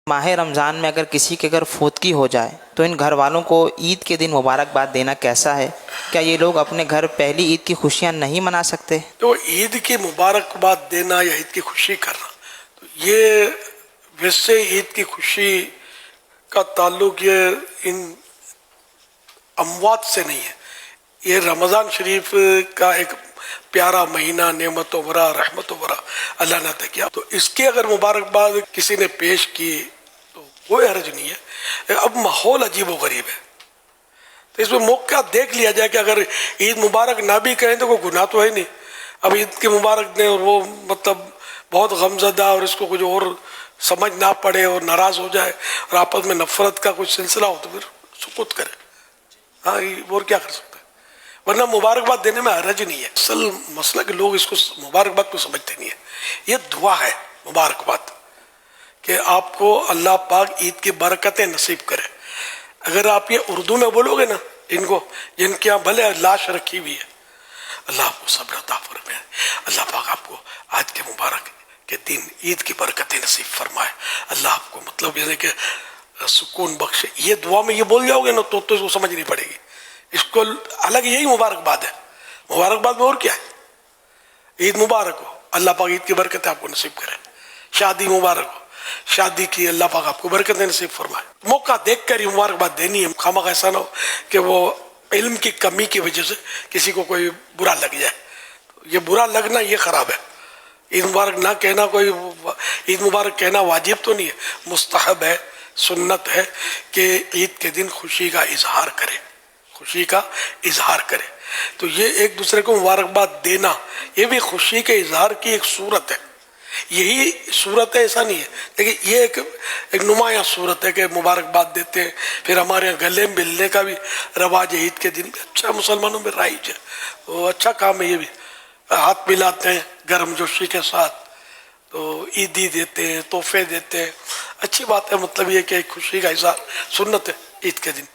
ماہ رمضان میں اگر کسی کے گھر فوتگی ہو جائے تو ان گھر والوں کو عید کے دن مبارکباد دینا کیسا ہے؟ کیا یہ لوگ اپنے گھر پہلی عید کی خوشیاں نہیں منا سکتے؟ تو عید کی مبارکباد دینا یا عید کی خوشی کرنا، تو یہ ویسے عید کی خوشی کا تعلق یہ ان اموات سے نہیں ہے. یہ رمضان شریف کا ایک پیارا مہینہ، نعمتوں بھرا، رحمتوں بھرا اللہ نے عطا کیا، تو اس کے اگر مبارکباد کسی نے پیش کی تو کوئی حرج نہیں ہے. اب ماحول عجیب و غریب ہے، تو اس میں موقع دیکھ لیا جائے کہ اگر عید مبارک نہ بھی کہیں تو کوئی گناہ تو ہے نہیں. اب عید کے مبارک دیں اور وہ مطلب بہت غمزدہ اور اس کو کچھ اور سمجھ نہ پڑے اور ناراض ہو جائے اور آپس میں نفرت کا کچھ سلسلہ ہو تو پھر سکوت کرے. ہاں، اور کیا کر سکتا ہے، ورنہ مبارکباد دینے میں حرج نہیں ہے. اصل مسئلہ کہ لوگ اس کو مبارکباد کو سمجھتے نہیں ہیں. یہ دعا ہے مبارکباد کہ آپ کو اللہ پاک عید کی برکتیں نصیب کرے. اگر آپ یہ اردو میں بولو گے نا، ان کو جن کے یہاں بھلے لاش رکھی ہوئی ہے، اللہ آپ کو صبر عطا فرمائے، اللہ پاک آپ کو آج کے مبارک کے دن عید کی برکتیں نصیب فرمائے، اللہ آپ کو مطلب یہ کہ سکون بخشے. یہ دعا میں یہ بول جاؤ گے نا تو اس کو سمجھ نہیں پڑے گی. اس کو الگ یہی مبارکباد ہے. مبارکباد میں اور کیا ہے؟ عید مبارک ہو، اللہ پاک عید کی برکتیں آپ کو نصیب کرے. شادی مبارک ہو، شادی کی اللہ پاک آپ کو برکتیں نصیب فرمائے. موقع دیکھ کر ہی مبارکباد دینی ہے. خامخواہ ایسا نہ ہو کہ وہ علم کی کمی کی وجہ سے کسی کو کوئی برا لگ جائے. یہ برا لگنا یہ خراب ہے. عید مبارک نہ کہنا، کوئی عید مبارک کہنا واجب تو نہیں ہے، مستحب ہے، سنت ہے کہ عید کے دن خوشی کا اظہار کرے، خوشی کا اظہار کرے. تو یہ ایک دوسرے کو مبارکباد دینا یہ بھی خوشی کے اظہار کی ایک صورت ہے. یہی صورت ہے، ایسا نہیں ہے، لیکن یہ ایک نمایاں صورت ہے کہ مبارکباد دیتے ہیں. پھر ہمارے یہاں گلے ملنے کا بھی رواج ہے عید کے دن بھی، اچھا مسلمانوں میں رائج ہے، وہ اچھا کام ہے. یہ بھی ہاتھ ملاتے ہیں گرم جوشی کے ساتھ، تو عیدی دیتے ہیں، تحفے دیتے ہیں، اچھی بات ہے. مطلب یہ کہ ایک خوشی کا اظہار سنت ہے عید کے دن.